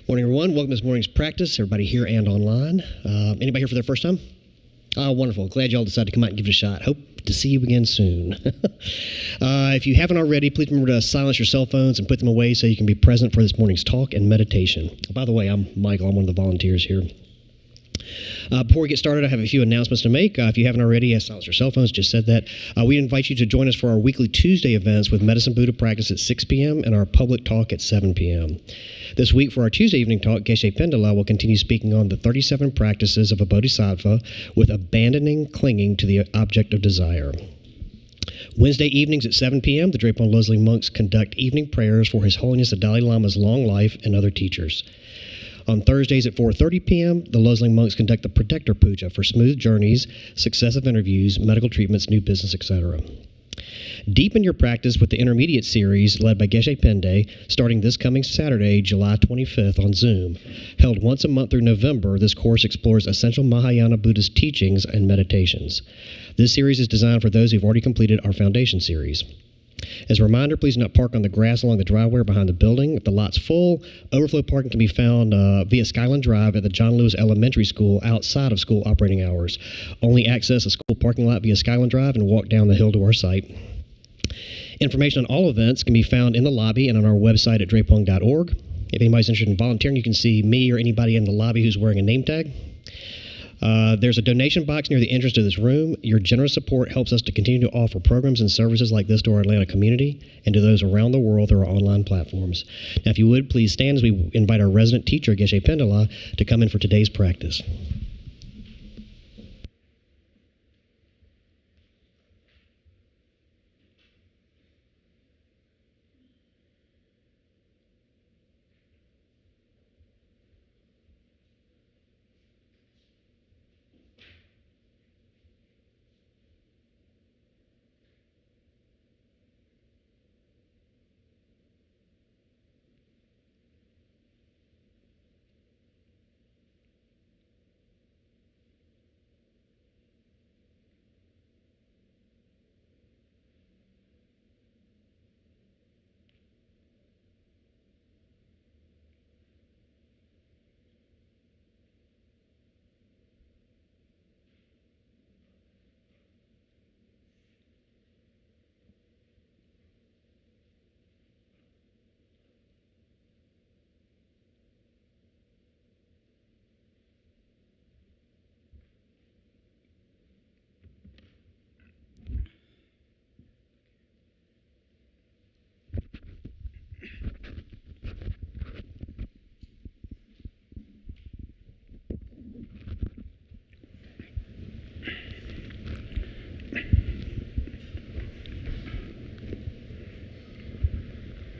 Morning, everyone. Welcome to this morning's practice. Everybody here and online. Anybody here for their first time? Oh, wonderful. Glad y'all decided to come out and give it a shot. Hope to see you again soon. If you haven't already, please remember to silence your cell phones and put them away so you can be present for this morning's talk and meditation. By the way, I'm Michael. I'm one of the volunteers here. Before we get started, I have a few announcements to make. If you haven't already, silence your cell phones, just said that. We invite you to join us for our weekly Tuesday events with Medicine Buddha practice at 6 p.m. and our public talk at 7 p.m. This week for our Tuesday evening talk, Geshe Phende will continue speaking on the 37 practices of a bodhisattva with abandoning clinging to the object of desire. Wednesday evenings at 7 p.m., the Drepung Loseling monks conduct evening prayers for His Holiness the Dalai Lama's long life and other teachers. On Thursdays at 4:30 p.m., the Loseling monks conduct the Protector Puja for smooth journeys, successive interviews, medical treatments, new business, etc. Deepen your practice with the Intermediate series led by Geshe Phende, starting this coming Saturday, July 25th on Zoom. Held once a month through November, this course explores essential Mahayana Buddhist teachings and meditations. This series is designed for those who've already completed our Foundation series. As a reminder, please do not park on the grass along the driveway behind the building. If the lot's full, overflow parking can be found via Skyland Drive at the John Lewis Elementary School outside of school operating hours. Only access a school parking lot via Skyland Drive and walk down the hill to our site. Information on all events can be found in the lobby and on our website at drepung.org. If anybody's interested in volunteering, you can see me or anybody in the lobby who's wearing a name tag. There's a donation box near the entrance to this room. Your generous support helps us to continue to offer programs and services like this to our Atlanta community and to those around the world through our online platforms. Now, if you would, please stand as we invite our resident teacher, Geshe Phende, to come in for today's practice.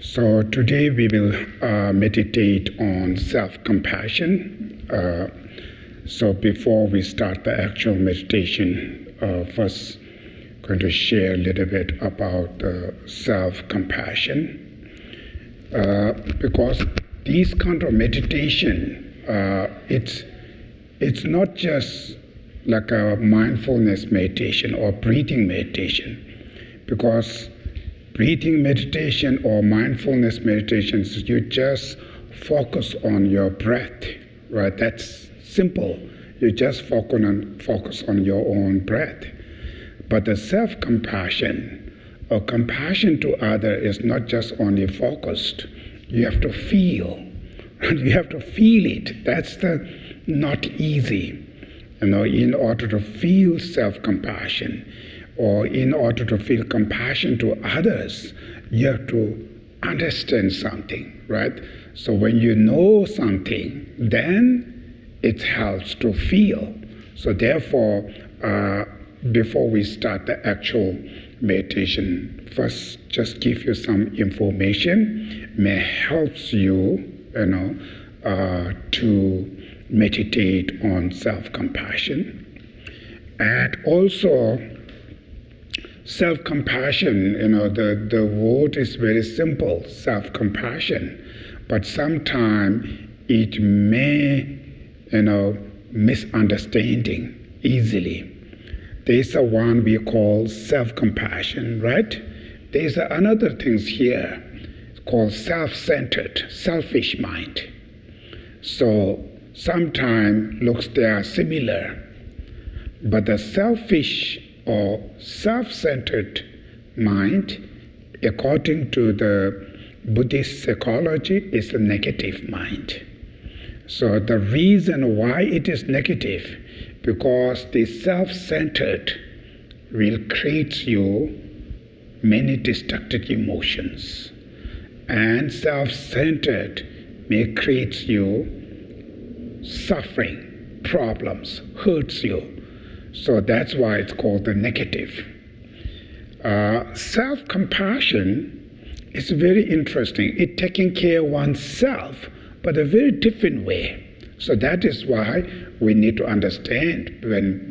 So today we will meditate on self-compassion. So before we start the actual meditation, first going to share a little bit about self-compassion. Because these kind of meditation, it's not just like a mindfulness meditation or breathing meditation, because breathing meditation or mindfulness meditations, you just focus on your breath, right? That's simple. You just focus on your own breath. But the self-compassion or compassion to others is not just only focused. You have to feel. You have to feel it. That's not easy. In order to feel self-compassion, or in order to feel compassion to others, you have to understand something, right? So when you know something, then it helps to feel. So therefore, before we start the actual meditation, first just give you some information, may helps you, to meditate on self-compassion. And also, self-compassion, the word is very simple, self-compassion, but sometimes it may, misunderstanding easily. There's a one we call self-compassion, right? There's another things here called self-centered, selfish mind. So sometimes looks they are similar, but the selfish or self-centered mind, according to the Buddhist psychology, is a negative mind. So the reason why it is negative, because the self-centered will create you many destructive emotions, and self-centered may create you suffering, problems, hurts you. So that's why it's called the negative. Self-compassion is very interesting. It's taking care of oneself, but a very different way. So that is why we need to understand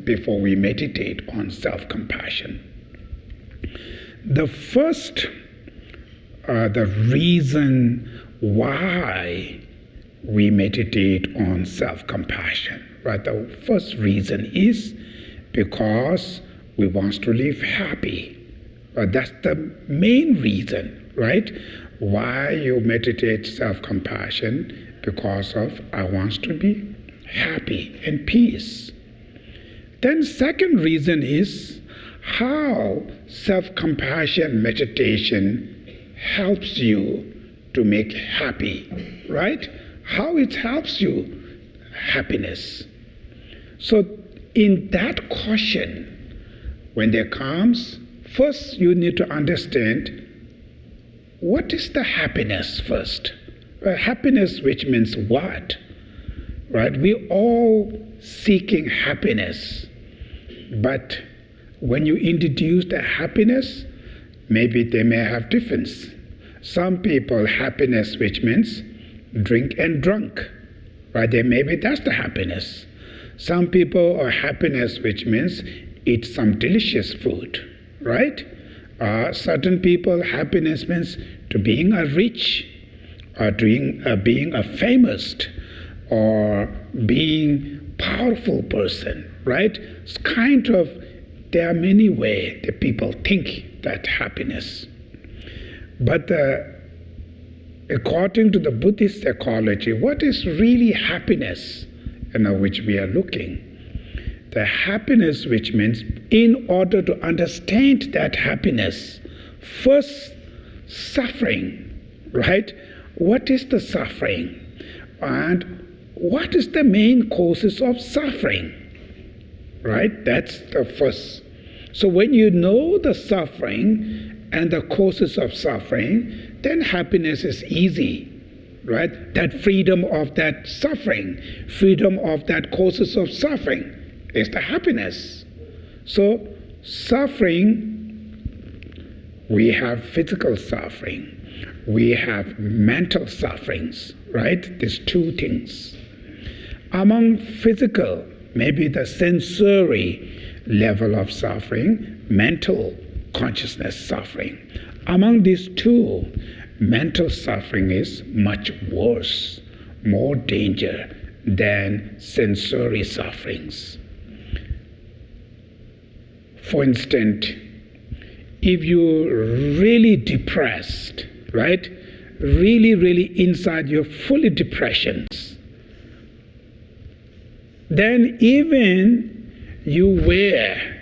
before we meditate on self-compassion. The first, the reason why we meditate on self-compassion, right? The first reason is because we want to live happy. That's the main reason, right? Why you meditate self-compassion? Because of I want to be happy and peace. Then second reason is how self-compassion meditation helps you to make happy, right? How it helps you happiness. So in that question, when there comes, first you need to understand what is the happiness first. Happiness, which means what? Right? We all seeking happiness, but when you introduce the happiness, maybe they may have difference. Some people happiness, which means drink and drunk, right? Maybe that's the happiness. Some people are happiness, which means eat some delicious food, right? Certain people happiness means to being a rich, or being a famous, or being powerful person, right? It's kind of, there are many ways that people think that happiness. But according to the Buddhist psychology, what is really happiness, which we are looking? The happiness, which means in order to understand that happiness, first suffering, right? What is the suffering? And what is the main causes of suffering? Right? That's the first. So when you know the suffering and the causes of suffering, then happiness is easy. Right? That freedom of that suffering, freedom of that causes of suffering is the happiness. So suffering, we have physical suffering. We have mental sufferings, right? These two things. Among physical, maybe the sensory level of suffering, mental consciousness suffering. Among these two, mental suffering is much worse, more danger than sensory sufferings. For instance, if you're really depressed, right? Really inside you're fully depressions. Then even you wear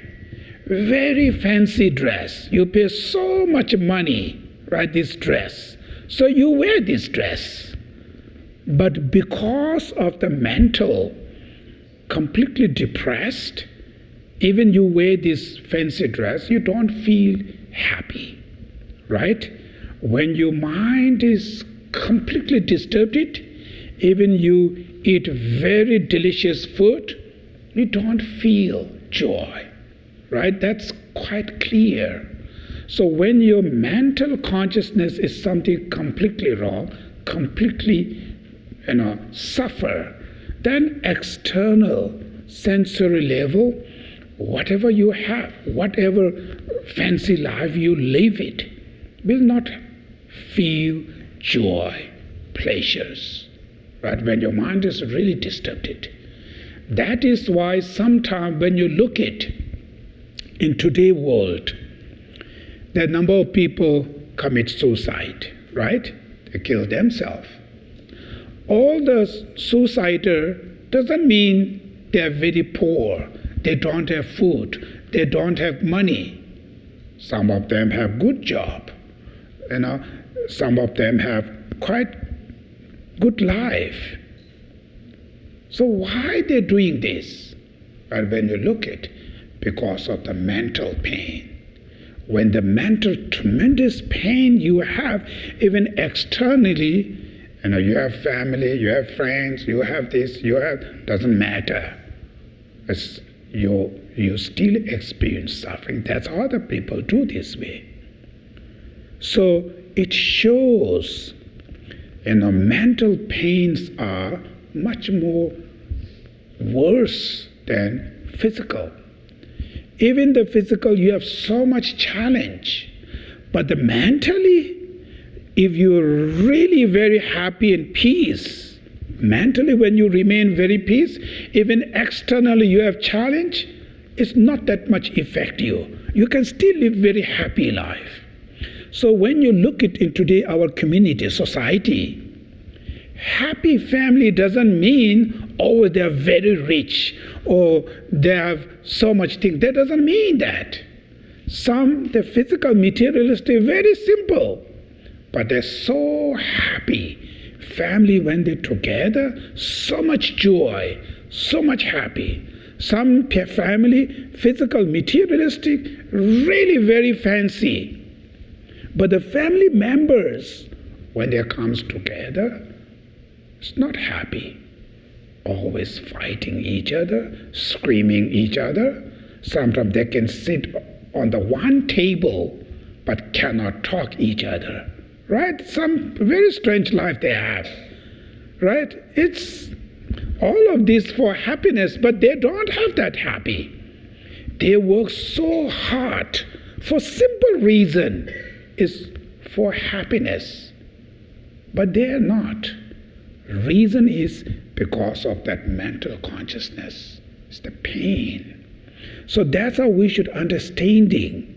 very fancy dress, you pay so much money, right, this dress. So you wear this dress. But because of the mental, completely depressed, even you wear this fancy dress, you don't feel happy, right? When your mind is completely disturbed, even you eat very delicious food, you don't feel joy, right? That's quite clear. So when your mental consciousness is something completely wrong, completely, suffer, then external sensory level, whatever you have, whatever fancy life you live it, will not feel joy, pleasures, right? When your mind is really disturbed. That is why sometimes when you look at in today's world, the number of people commit suicide, right? They kill themselves. all the suicider doesn't mean they're very poor. They don't have food. They don't have money. Some of them have good job. Some of them have quite good life. So why they're doing this? Well, when you look at, because of the mental pain. When the mental tremendous pain you have, even externally, you have family, you have friends, you have this, you have, doesn't matter. You still experience suffering. That's how other people do this way. So it shows, mental pains are much more worse than physical. Even the physical, you have so much challenge. But the mentally, if you're really very happy and peace, mentally when you remain very peace, even externally you have challenge, it's not that much affect you. You can still live very happy life. So when you look at in today our community, society, happy family doesn't mean, oh, they're very rich or they have so much things. That doesn't mean that. The physical materialistic, very simple, but they're so happy. Family, when they're together, so much joy, so much happy. Some family, physical, materialistic, really very fancy. But the family members, when they comes together, it's not happy. Always fighting each other, screaming each other. Sometimes they can sit on the one table but cannot talk each other. Right? Some very strange life they have. Right? It's all of this for happiness, but they don't have that happy. They work so hard for simple reason is for happiness. But they are not. Reason is because of that mental consciousness. It's the pain. So that's how we should understanding.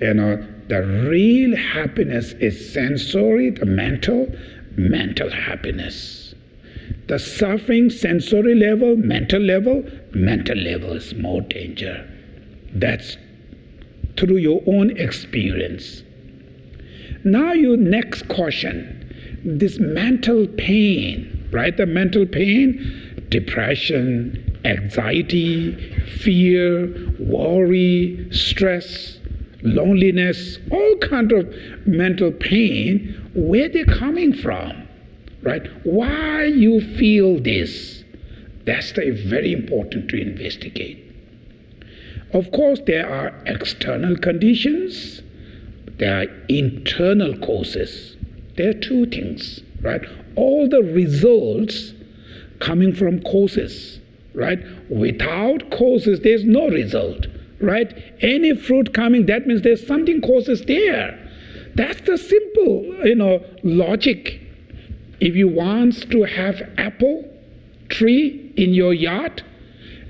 The real happiness is sensory, the mental happiness. The suffering, sensory level, mental level is more danger. That's through your own experience. Now your next question. This mental pain, right? The mental pain, depression, anxiety, fear, worry, stress, loneliness, all kinds of mental pain, where they're coming from, right? Why you feel this? That's very important to investigate. Of course, there are external conditions, there are internal causes. There are two things, right? All the results coming from causes, right? Without causes, there's no result, right? Any fruit coming, that means there's something causes there. That's the simple, logic. If you want to have apple tree in your yard,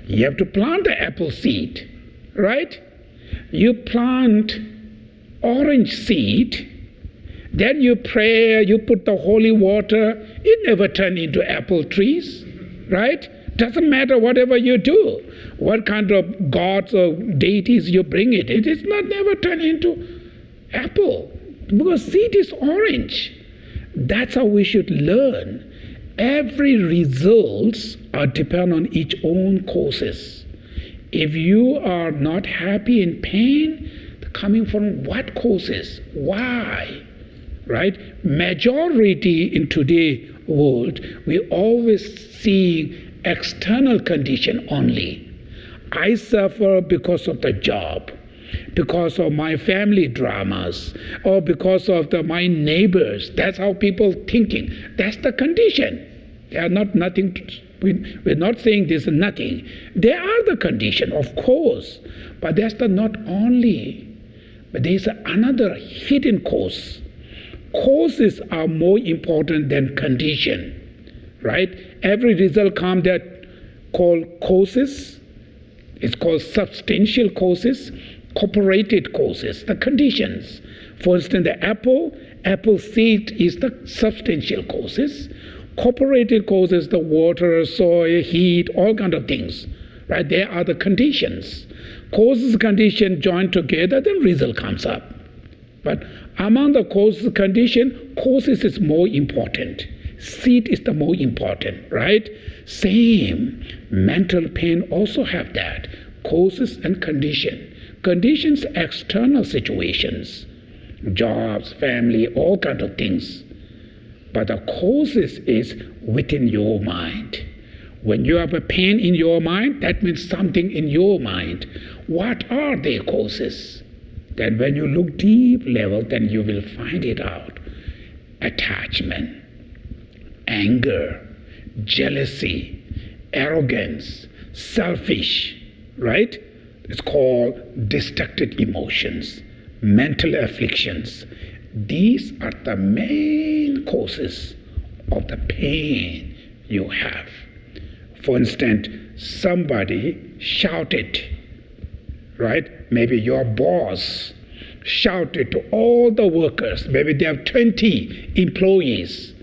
you have to plant the apple seed, right? You plant orange seed, then you pray, you put the holy water, it never turns into apple trees, right? Doesn't matter whatever you do, what kind of gods or deities you bring it is not never turn into apple, because seed is orange. That's how we should learn. Every results are depend on each own causes. If you are not happy in pain, coming from what causes? Why? Right? Majority in today's world, we always see external condition only. I suffer because of the job, because of my family dramas, or because of my neighbors. That's how people thinking. That's the condition. They are not nothing. We're not saying this is nothing. They are the condition, of course, but that's the not only. But there is another hidden cause. Causes are more important than condition, right? Every result comes that called causes. It's called substantial causes, cooperated causes, the conditions. For instance, the apple seed is the substantial causes. Cooperative causes, the water, soil, heat, all kind of things, right? They are the conditions. Causes, condition joined together, then result comes up. But among the causes, condition, causes is more important. Seed is the more important, right? Same. Mental pain also have that. Causes and condition. Conditions, external situations. Jobs, family, all kind of things. But the causes is within your mind. When you have a pain in your mind, that means something in your mind. What are the causes? Then when you look deep level, then you will find it out. Attachment, anger, jealousy, arrogance, selfish, right? It's called distracted emotions, mental afflictions. These are the main causes of the pain you have. For instance, somebody shouted, right? Maybe your boss shouted to all the workers. Maybe they have 20 employees.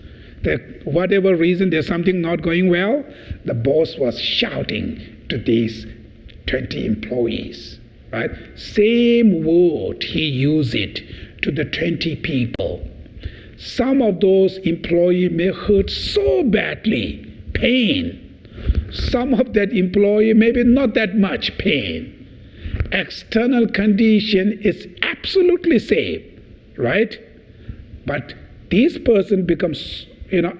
Whatever reason there's something not going well, the boss was shouting to these 20 employees, right? Same word, he used it to the 20 people. Some of those employees may hurt so badly, pain. Some of that employee maybe not that much pain. External condition is absolutely safe, right? But this person becomes,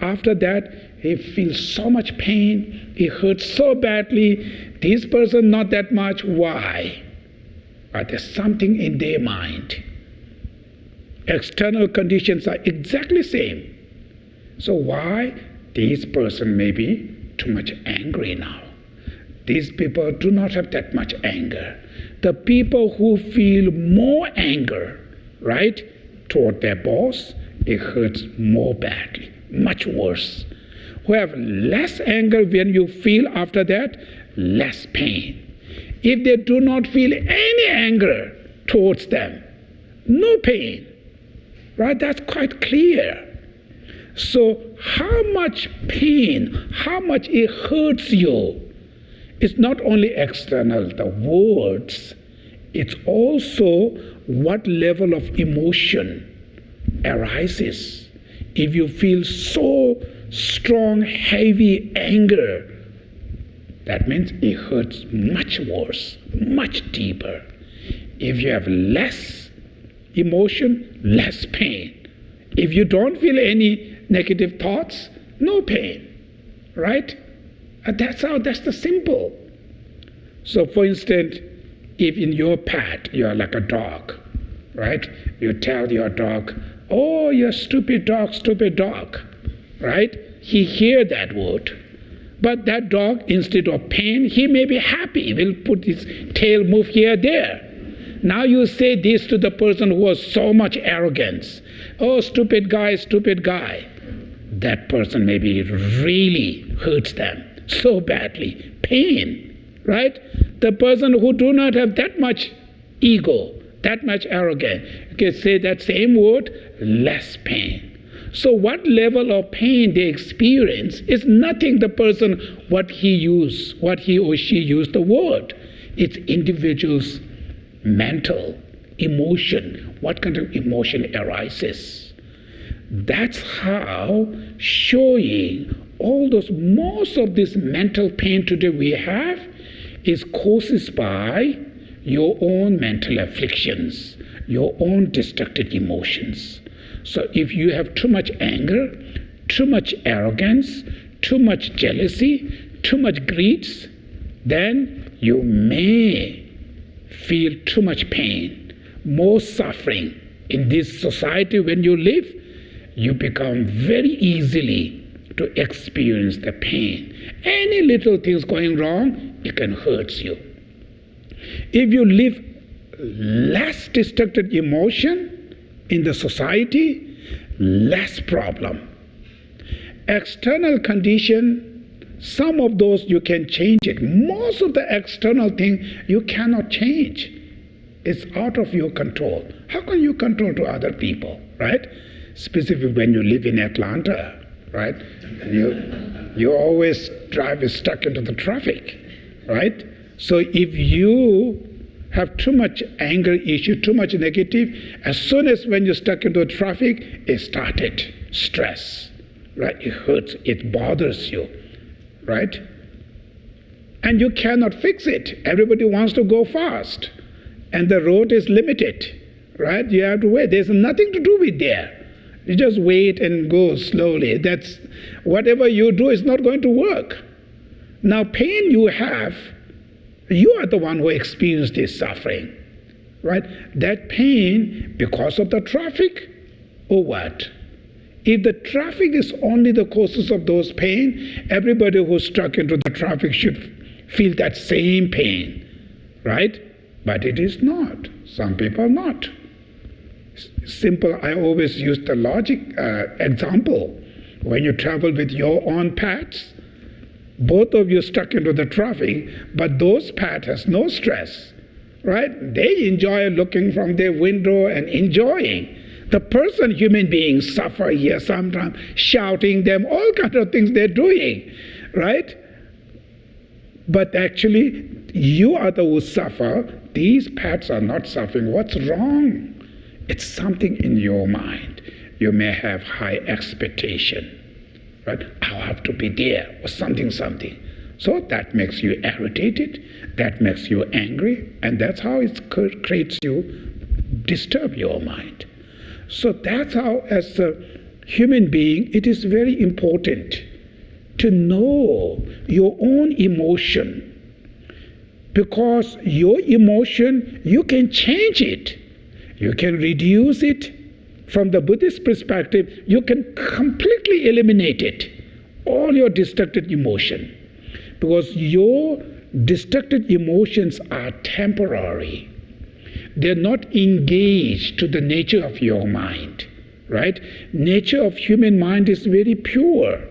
after that, he feels so much pain, he hurts so badly. This person not that much. Why? But there's something in their mind. External conditions are exactly same. So why? This person may be too much angry now. These people do not have that much anger. The people who feel more anger, right, toward their boss, it hurts more badly, much worse. Who have less anger, when you feel after that, less pain. If they do not feel any anger towards them, no pain, right? That's quite clear. So how much pain, how much it hurts you, it's not only external, the words, it's also what level of emotion arises. If you feel so strong, heavy anger, that means it hurts much worse, much deeper. If you have less emotion, less pain. If you don't feel any negative thoughts, no pain, right? And that's the simple. So for instance, if in your pet, you are like a dog, right? You tell your dog, oh, you stupid dog, right? He hear that word. But that dog, instead of pain, he may be happy. He will put his tail, move here, there. Now you say this to the person who has so much arrogance. Oh, stupid guy. That person maybe really hurts them so badly. Pain, right? The person who do not have that much ego, that much arrogance, you can say that same word, less pain. So what level of pain they experience is nothing the person, what he or she used the word. It's individual's mental, emotion, what kind of emotion arises. That's how showing all those, most of this mental pain today we have is caused by your own mental afflictions, your own destructive emotions. So if you have too much anger, too much arrogance, too much jealousy, too much greed, then you may feel too much pain, more suffering. In this society when you live, you become very easily to experience the pain. Any little things going wrong, it can hurt you. If you live less destructive emotion in the society, less problem. External condition, some of those you can change it. Most of the external thing you cannot change. It's out of your control. How can you control to other people, right? Specifically when you live in Atlanta, right? You always drive stuck into the traffic, right? So if you have too much anger issue, too much negative, as soon as when you're stuck into the traffic, it started stress, right? It hurts, it bothers you, right? And you cannot fix it. Everybody wants to go fast, and the road is limited, right? You have to wait. There's nothing to do with there. You just wait and go slowly. That's whatever you do is not going to work. Now, pain you have, you are the one who experienced this suffering, right? That pain because of the traffic or what? If the traffic is only the causes of those pain, everybody who's stuck into the traffic should feel that same pain, right? But it is not. Some people not. Simple, I always use the logic example. When you travel with your own pets, both of you stuck into the traffic, but those pet has no stress, right? They enjoy looking from their window and enjoying. The person, human beings, suffer here sometimes, shouting them, all kinds of things they're doing, right? But actually, you are the who suffer. These pets are not suffering. What's wrong? It's something in your mind. You may have high expectation, right? I'll have to be there, or something. So that makes you irritated, that makes you angry, and that's how it creates you, disturb your mind. So that's how, as a human being, it is very important to know your own emotion. Because your emotion, you can change it. You can reduce it. From the Buddhist perspective, you can completely eliminate it, all your destructive emotion. Because your destructive emotions are temporary. They're not engaged to the nature of your mind, right? Nature of human mind is very pure.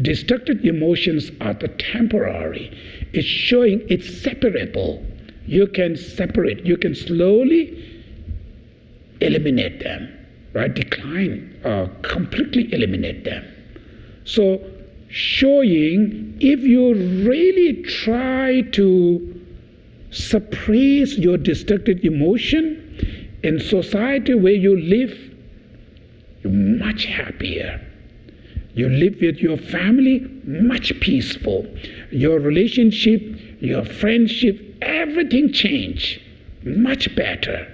Destructive emotions are the temporary. It's showing it's separable. You can separate, you can slowly eliminate them, right? Decline or completely eliminate them. So showing if you really try to suppress your destructive emotion in society where you live, you're much happier. You live with your family, much peaceful. Your relationship, your friendship, everything change, much better.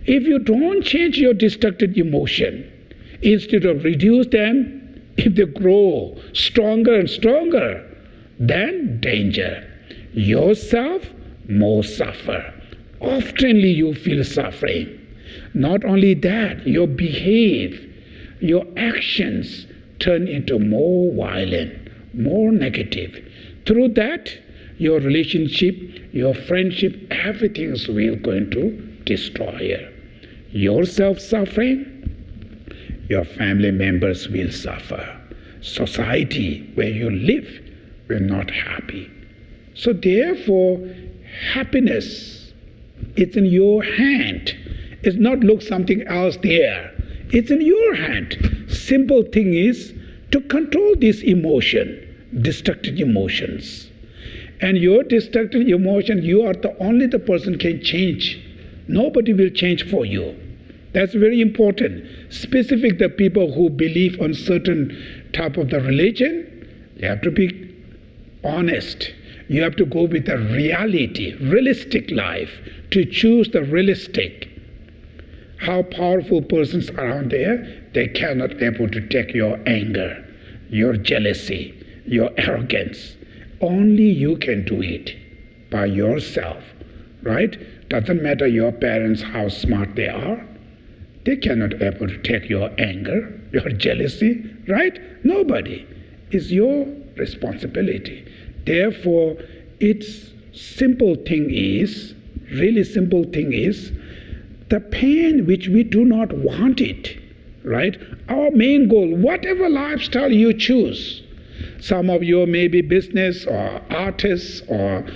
If you don't change your destructive emotion, instead of reduce them, if they grow stronger and stronger, then danger. Yourself more suffer. Oftenly you feel suffering. Not only that, your behavior, your actions turn into more violent, more negative. Through that, your relationship, your friendship, everything is really going to destroy. Yourself suffering, your family members will suffer. Society where you live will not happy. So therefore, happiness is in your hand. It's not look something else there. It's in your hand. Simple thing is to control this emotion, destructive emotions. And your destructive emotion, you are the only the person can change. Nobody will change for you. That's very important. Specific the people who believe on certain type of the religion, you have to be honest. You have to go with the reality, realistic life, to choose the realistic. How powerful persons around there, they cannot able to take your anger, your jealousy, your arrogance. Only you can do it by yourself, right? Doesn't matter your parents how smart they are. They cannot able to take your anger, your jealousy, right? Nobody. It's your responsibility. Therefore, its simple thing is, really simple thing is, the pain which we do not want it, right? Our main goal, whatever lifestyle you choose, some of you may be business or artists or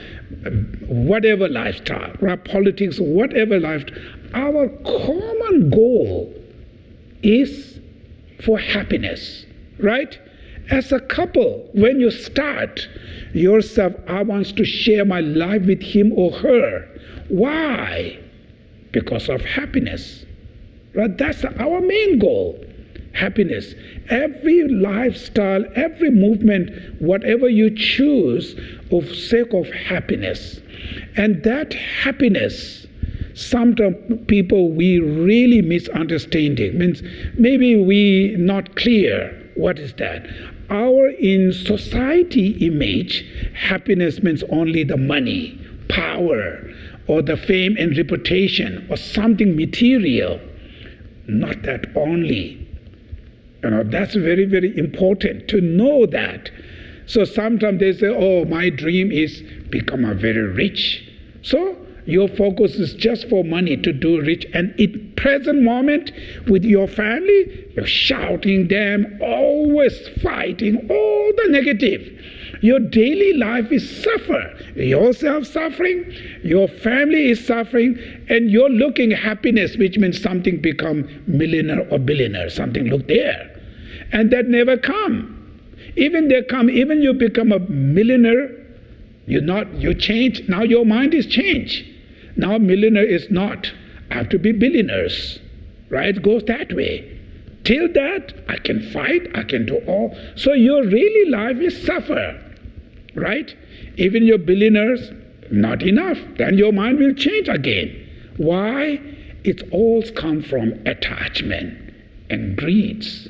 whatever lifestyle, right? Politics, whatever lifestyle, our common goal is for happiness, right? As a couple, when you start yourself, I want to share my life with him or her. Why? Because of happiness. Right? That's our main goal. Happiness. Every lifestyle, every movement, whatever you choose, of sake of happiness. And that happiness, sometimes people we really misunderstanding. Means maybe we not clear what is that. Our in society image, happiness means only the money, power, or the fame and reputation, or something material. Not that only. That's very, very important to know that. So sometimes they say, oh, my dream is become a very rich. So your focus is just for money to do rich. And in present moment with your family, you're shouting them, always fighting, all the negative. Your daily life is suffer. Yourself suffering, your family is suffering, and you're looking happiness, which means something become millionaire or billionaire, something look there. And that never come. Even they come, even you become a millionaire, you change, now your mind is changed. Now millionaire is not, I have to be billionaires, right? It goes that way. Till that, I can fight, I can do all. So your really life is suffer, right? Even your billionaires, not enough. Then your mind will change again. Why? It's all come from attachment and greeds.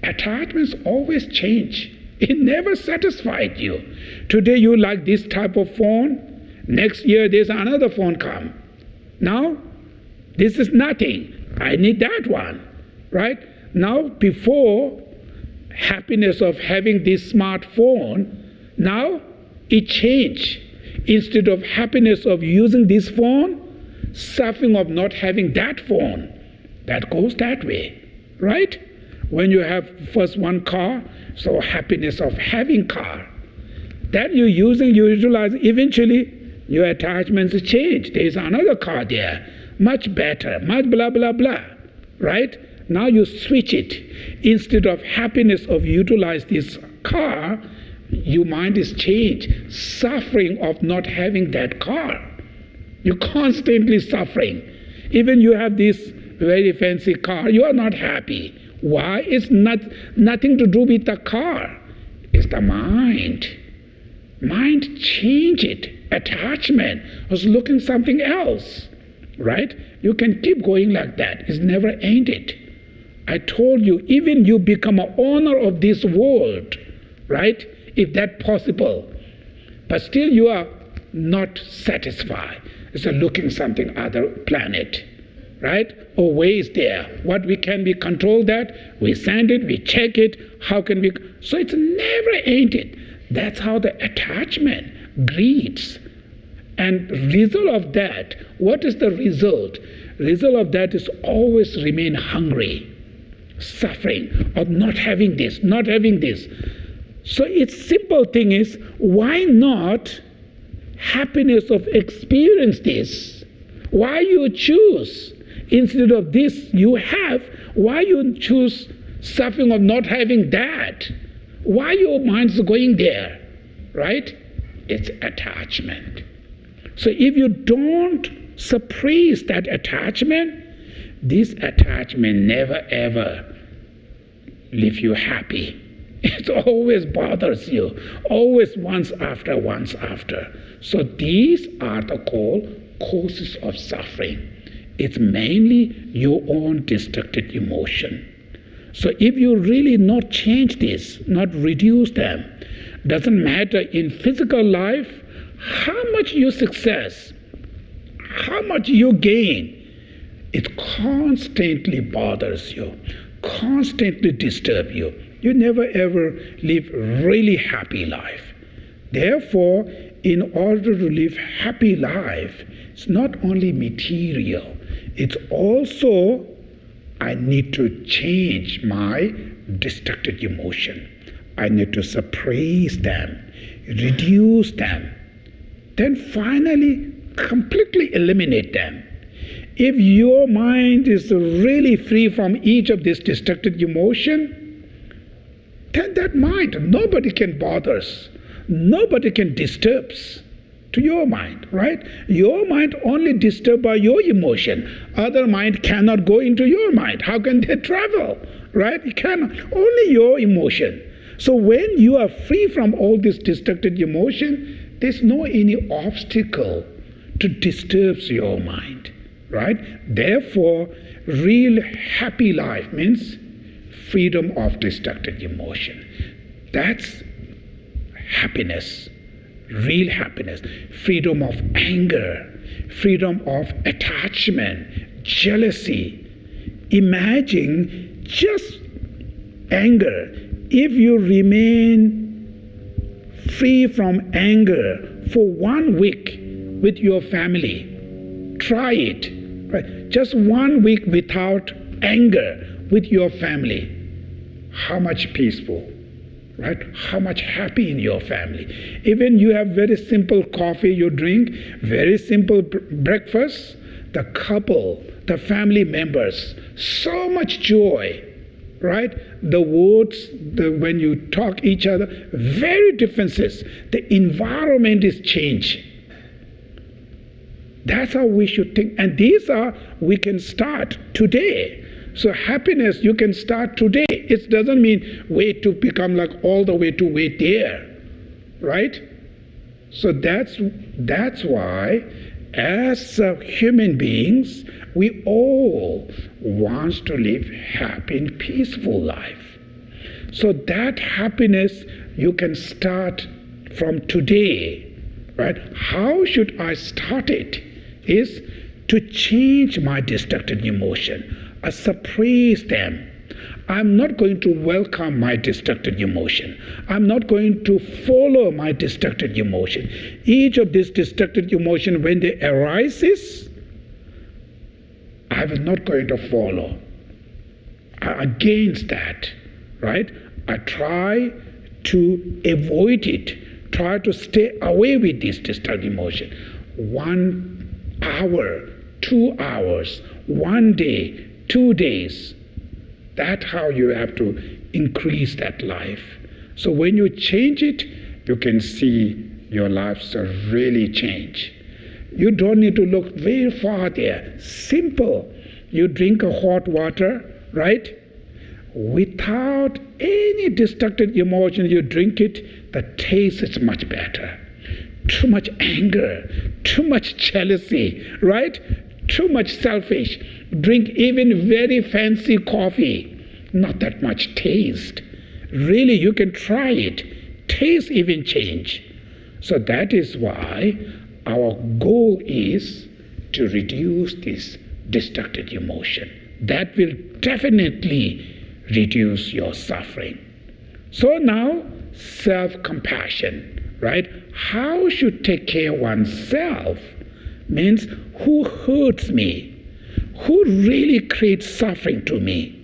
Attachments always change. It never satisfied you. Today you like this type of phone. Next year there's another phone come. Now, this is nothing. I need that one, right? Now, before happiness of having this smartphone, now it changed. Instead of happiness of using this phone, suffering of not having that phone. That goes that way, right? When you have first one car, so happiness of having car. That you're using, you utilize, eventually your attachments change. There's another car there, much better, much blah, blah, blah, right? Now you switch it. Instead of happiness of utilize this car, your mind is changed. Suffering of not having that car. You're constantly suffering. Even you have this very fancy car, you are not happy. Why? It's nothing to do with the car. It's the mind. Mind change it. Attachment was looking something else. Right? You can keep going like that. It's never ended. I told you, even you become an owner of this world, right? If that possible. But still you are not satisfied. It's a looking something other planet. Right? Or ways there. What we can we control that? We send it, we check it. How can we? So it's never ended. That's how the attachment greeds. And result of that, what is the result? Result of that is always remain hungry, suffering, or not having this, not having this. So its simple thing is, why not happiness of experience this? Why you choose? Instead of this you have, why you choose suffering of not having that? Why your mind's going there? Right? It's attachment. So if you don't suppress that attachment, this attachment never ever leave you happy. It always bothers you, always once after. So these are the causes of suffering. It's mainly your own destructive emotion. So if you really not change this, not reduce them, doesn't matter in physical life, how much you success, how much you gain, it constantly bothers you, constantly disturb you. You never ever live really happy life. Therefore, in order to live happy life, it's not only material, it's also I need to change my destructive emotion. I need to suppress them, reduce them, then finally completely eliminate them. If your mind is really free from each of this destructive emotion, then that mind, nobody can bother us. Nobody can disturb us to your mind, right? Your mind only disturbed by your emotion. Other mind cannot go into your mind. How can they travel, right? You cannot. Only your emotion. So when you are free from all this destructive emotion, there's no any obstacle to disturb your mind, right? Therefore, real happy life means freedom of destructive emotion. That's happiness, real happiness. Freedom of anger, freedom of attachment, jealousy. Imagine just anger. If you remain free from anger for 1 week with your family, try it. Right? Just 1 week without anger with your family. How much peaceful, right? How much happy in your family. Even you have very simple coffee you drink, very simple breakfast, the couple, the family members, so much joy, right? The words, when you talk each other, very differences. The environment is changed. That's how we should think. And these are, we can start today. So happiness, you can start today. It doesn't mean wait to become like all the way to wait there, right? So that's why as human beings, we all want to live happy and peaceful life. So that happiness you can start from today, right? How should I start it? Is to change my destructive emotion. I suppress them. I'm not going to welcome my destructive emotion. I'm not going to follow my destructive emotion. Each of these destructive emotion, when they arises, I was not going to follow. Against that, right? I try to avoid it. Try to stay away with this destructive emotion. 1 hour, 2 hours, 1 day, 2 days. That's how you have to increase that life. So when you change it, you can see your lives are really change. You don't need to look very far there. Simple. You drink a hot water, right? Without any destructive emotion, you drink it, the taste is much better. Too much anger, too much jealousy, right? Too much selfish. Drink even very fancy coffee, not that much taste. Really, you can try it. Taste even change. So that is why our goal is to reduce this destructive emotion. That will definitely reduce your suffering. So now, self-compassion, right? How should take care of oneself means who hurts me, who really creates suffering to me.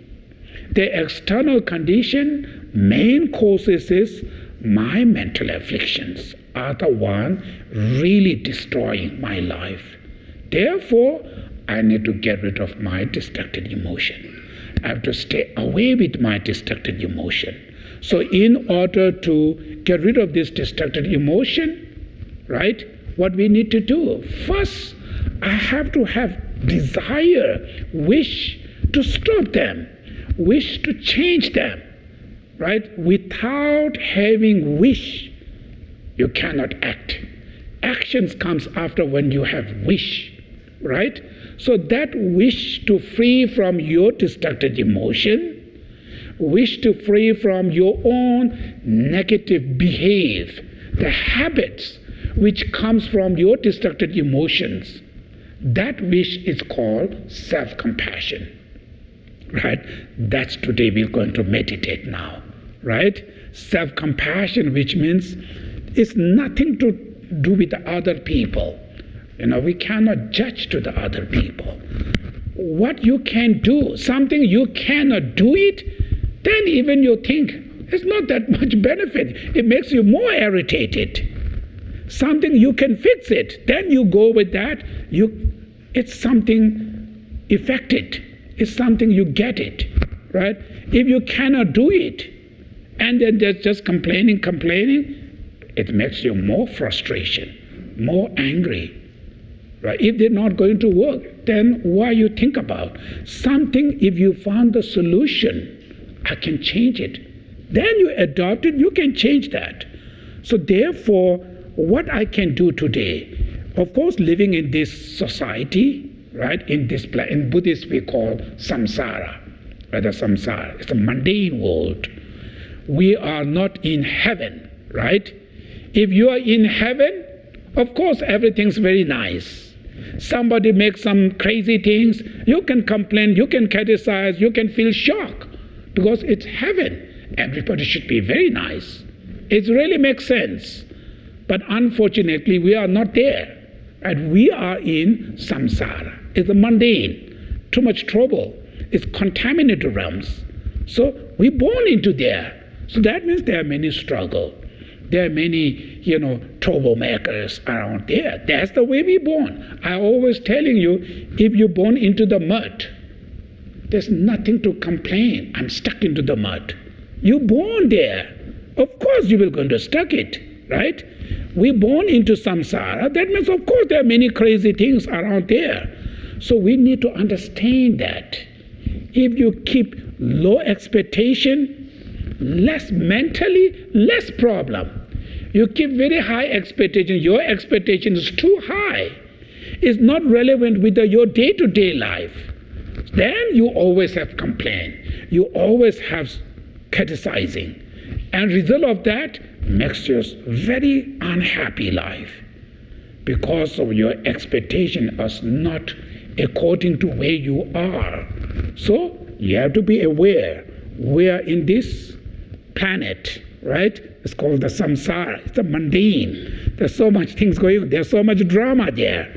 The external condition, main causes is my mental afflictions are the one really destroying my life. Therefore, I need to get rid of my destructive emotion. I have to stay away with my destructive emotion. So in order to get rid of this destructive emotion, right, what we need to do? First, I have to have desire, wish to stop them, wish to change them, right? Without having wish, you cannot act. Actions comes after when you have wish, right? So that wish to free from your destructive emotion, wish to free from your own negative behavior, the habits which comes from your destructive emotions, that wish is called self-compassion, right? That's today we're going to meditate now, right? Self-compassion, which means it's nothing to do with the other people. You know, we cannot judge to the other people. What you can do, something you cannot do it, then even you think it's not that much benefit. It makes you more irritated. Something you can fix it, then you go with that. It's something effective. It's something you get it, right? If you cannot do it, and then they're just complaining, it makes you more frustration, more angry. Right? If they're not going to work, then why you think about something? If you found the solution, I can change it. Then you adopt it, you can change that. So therefore, what I can do today, of course, living in this society, right? In Buddhist we call samsara, rather samsara. It's a mundane world. We are not in heaven, right? If you are in heaven, of course, everything's very nice. Somebody makes some crazy things, you can complain, you can criticize, you can feel shock, because it's heaven. Everybody should be very nice. It really makes sense. But unfortunately, we are not there. And we are in samsara. It's a mundane, too much trouble. It's contaminated realms. So we're born into there. So that means there are many struggles. There are many, troublemakers around there. That's the way we're born. I'm always telling you, if you're born into the mud, there's nothing to complain. I'm stuck into the mud. You're born there. Of course you will going to stuck it, right? We're born into samsara. That means, of course, there are many crazy things around there. So we need to understand that. If you keep low expectation, less mentally, less problem. You keep very high expectation. Your expectation is too high. It's not relevant with your day-to-day life. Then you always have complaint. You always have criticizing. And result of that makes you very unhappy life. Because of your expectation is not according to where you are. So you have to be aware. We are in this planet, right? It's called the samsara. It's a mundane. There's so much things going on. There's so much drama there.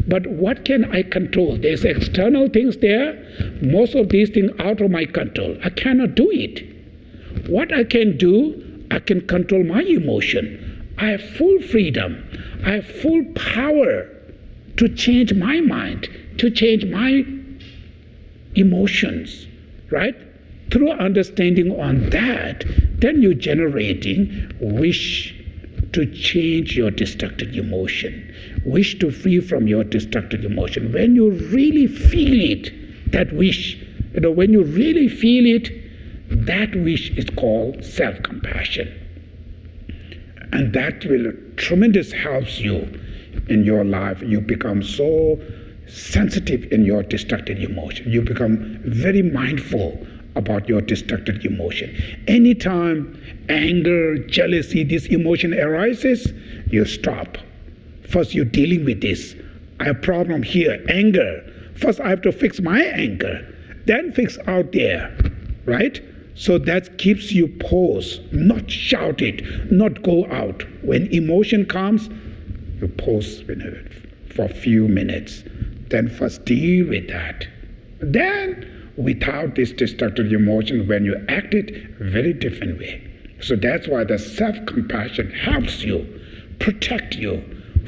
But what can I control? There's external things there. Most of these things out of my control. I cannot do it. What I can do, I can control my emotion. I have full freedom. I have full power to change my mind, to change my emotions, right? Through understanding on that, then you're generating wish to change your destructive emotion, wish to free from your destructive emotion. When you really feel it, that wish, when you really feel it, that wish is called self-compassion. And that will tremendously help you in your life. You become so sensitive in your destructive emotion. You become very mindful about your destructive emotion. Anytime anger, jealousy, this emotion arises, you stop. First you're dealing with this. I have a problem here, anger. First I have to fix my anger, then fix out there, right? So that keeps you pause, not shout it, not go out. When emotion comes, you pause for a few minutes. Then first deal with that. Then without this destructive emotion, when you act it, very different way. So that's why the self-compassion helps you, protect you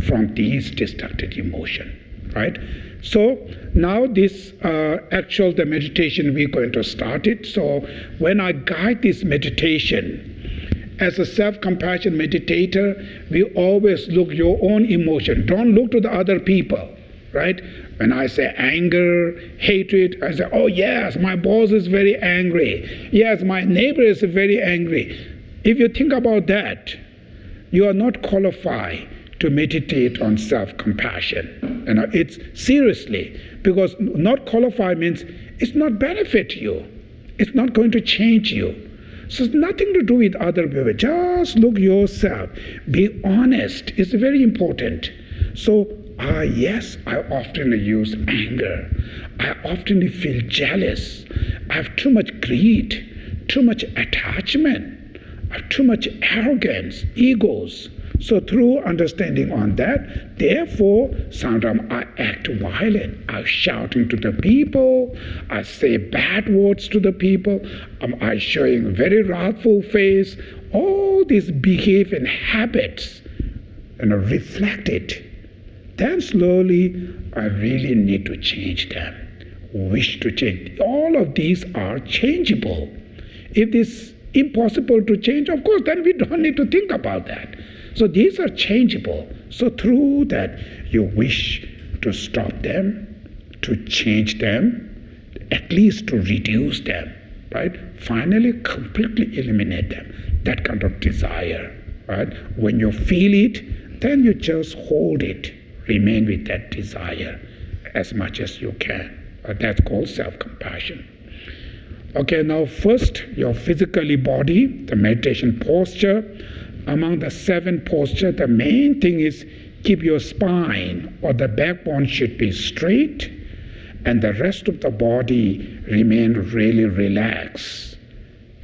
from these destructive emotion, right? So now this the meditation, we're going to start it. So when I guide this meditation, as a self-compassion meditator, we always look your own emotion. Don't look to the other people, right? When I say anger, hatred, I say, oh yes, my boss is very angry. Yes, my neighbor is very angry. If you think about that, you are not qualified to meditate on self-compassion. It's seriously, because not qualified means it's not benefit you. It's not going to change you. So it's nothing to do with other people. Just look yourself. Be honest. It's very important. So yes, I often use anger. I often feel jealous. I have too much greed, too much attachment. I have too much arrogance, egos. So through understanding on that, therefore, sometimes I act violent. I'm shouting to the people. I say bad words to the people. I'm showing very wrathful face. All these behavior and habits, reflect it. Then slowly, I really need to change them. Wish to change. All of these are changeable. If this impossible to change, of course, then we don't need to think about that. So these are changeable. So through that, you wish to stop them, to change them, at least to reduce them, right? Finally, completely eliminate them. That kind of desire, right? When you feel it, then you just hold it, remain with that desire as much as you can. That's called self-compassion. Okay, now first, your physically body, the meditation posture. Among the 7 postures, the main thing is keep your spine or the backbone should be straight, and the rest of the body remain really relaxed.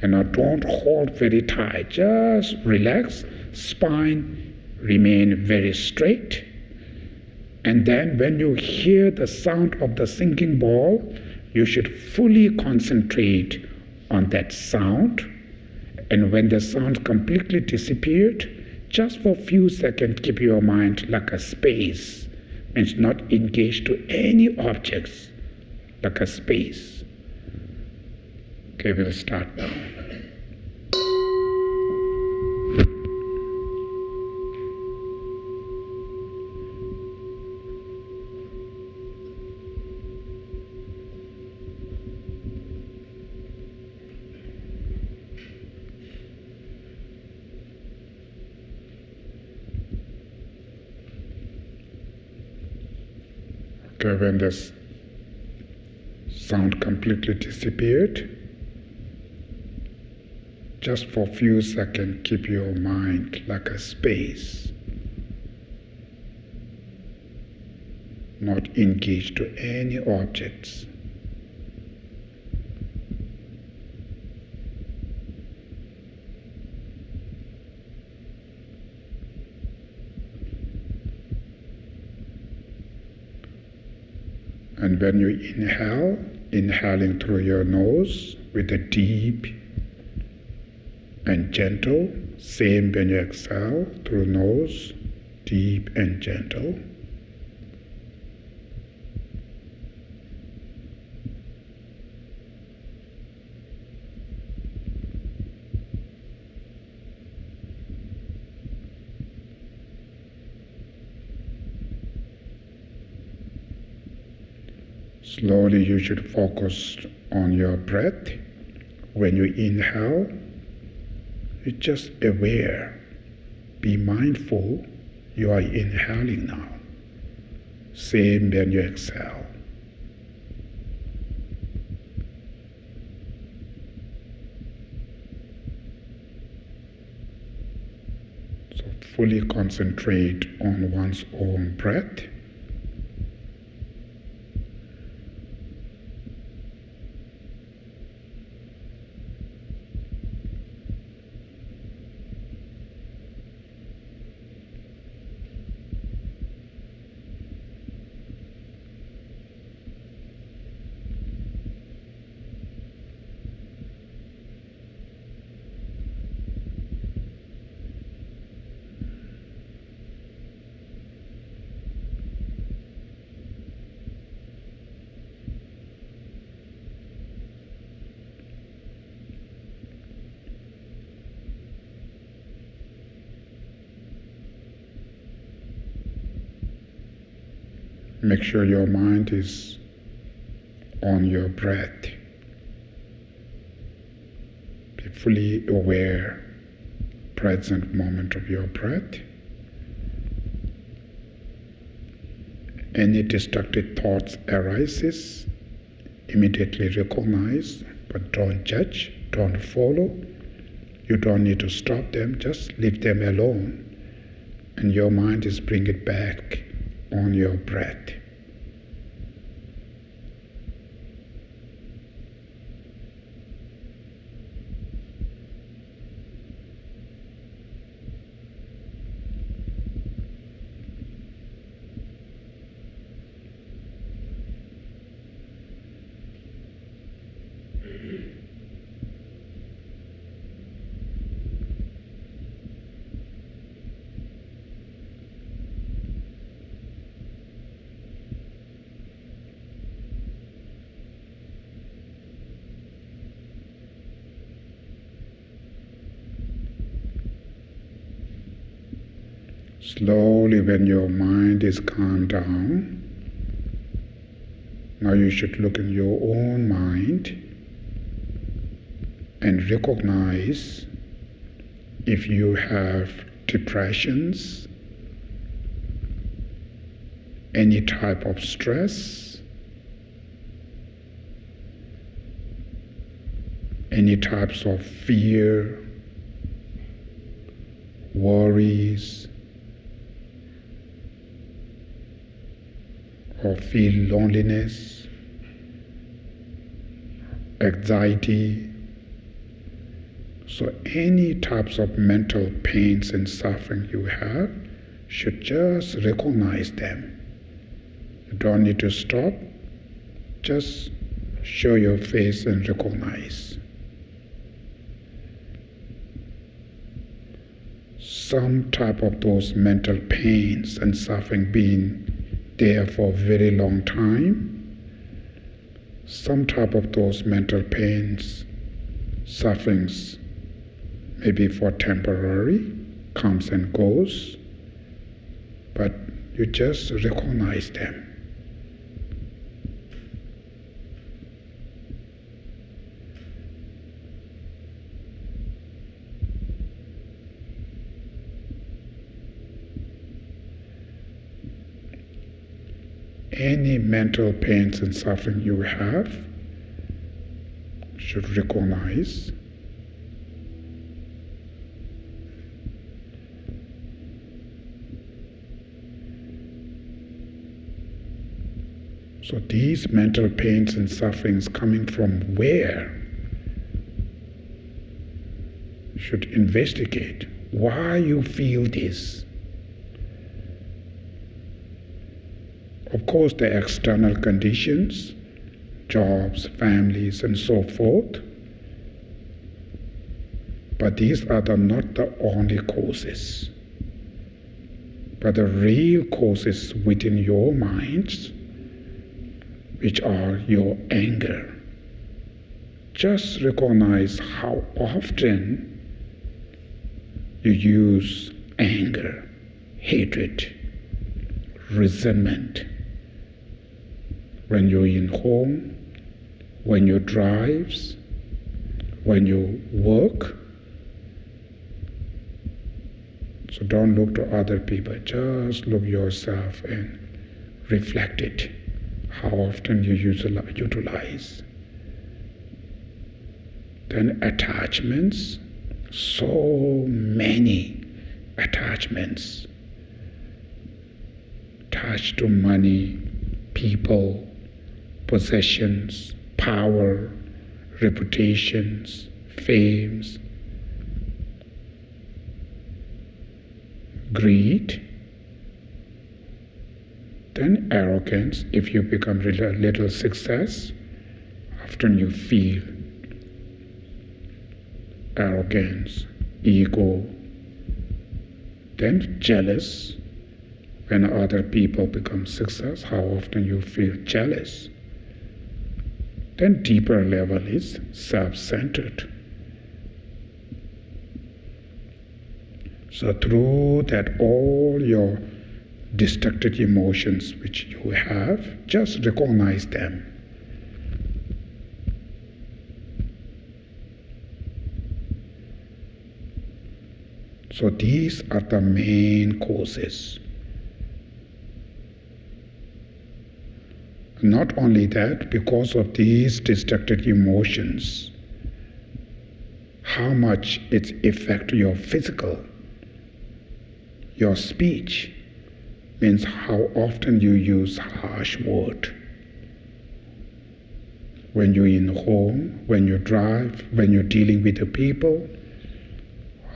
Don't hold very tight, just relax, spine remain very straight. And then when you hear the sound of the sinking ball, you should fully concentrate on that sound. And when the sound completely disappeared, just for a few seconds keep your mind like a space, means not engaged to any objects, like a space. Okay, we'll start now. Okay, when this sound completely disappeared, just for a few seconds keep your mind like a space, not engaged to any objects. And when you inhale, inhaling through your nose with a deep and gentle. Same when you exhale through nose, deep and gentle. Slowly you should focus on your breath. When you inhale, you're just aware. Be mindful you are inhaling now. Same when you exhale. So fully concentrate on one's own breath. Make sure your mind is on your breath. Be fully aware, present moment of your breath. Any destructive thoughts arises, immediately recognize, but don't judge, don't follow. You don't need to stop them, just leave them alone. And your mind is bring it back on your breath. Slowly, when your mind is calmed down, now you should look in your own mind and recognize if you have depressions, any type of stress, any types of fear, worries, or feel loneliness, anxiety. So any types of mental pains and suffering you have, should just recognize them. You don't need to stop, just show your face and recognize. Some type of those mental pains and suffering being there for a very long time, some type of those mental pains, sufferings, maybe for temporary, comes and goes, but you just recognize them. Any mental pains and suffering you have, should recognize. So these mental pains and sufferings coming from where? Should investigate why you feel this. Of course, the external conditions, jobs, families, and so forth, but these are not the only causes. But the real causes within your minds, which are your anger. Just recognize how often you use anger, hatred, resentment. When you're in home, when you drive, when you work. So don't look to other people, just look yourself and reflect it. How often you utilize. Then attachments, so many attachments. Attached to money, people, possessions, power, reputations, fames, greed. Then arrogance, if you become a little success, often you feel arrogance, ego. Then jealous, when other people become success, how often you feel jealous. Then deeper level is self-centered. So through that, all your destructive emotions which you have, just recognize them. So these are the main causes. Not only that, because of these destructive emotions, how much it affects your physical, your speech, means how often you use harsh word. When you're in home, when you drive, when you're dealing with the people,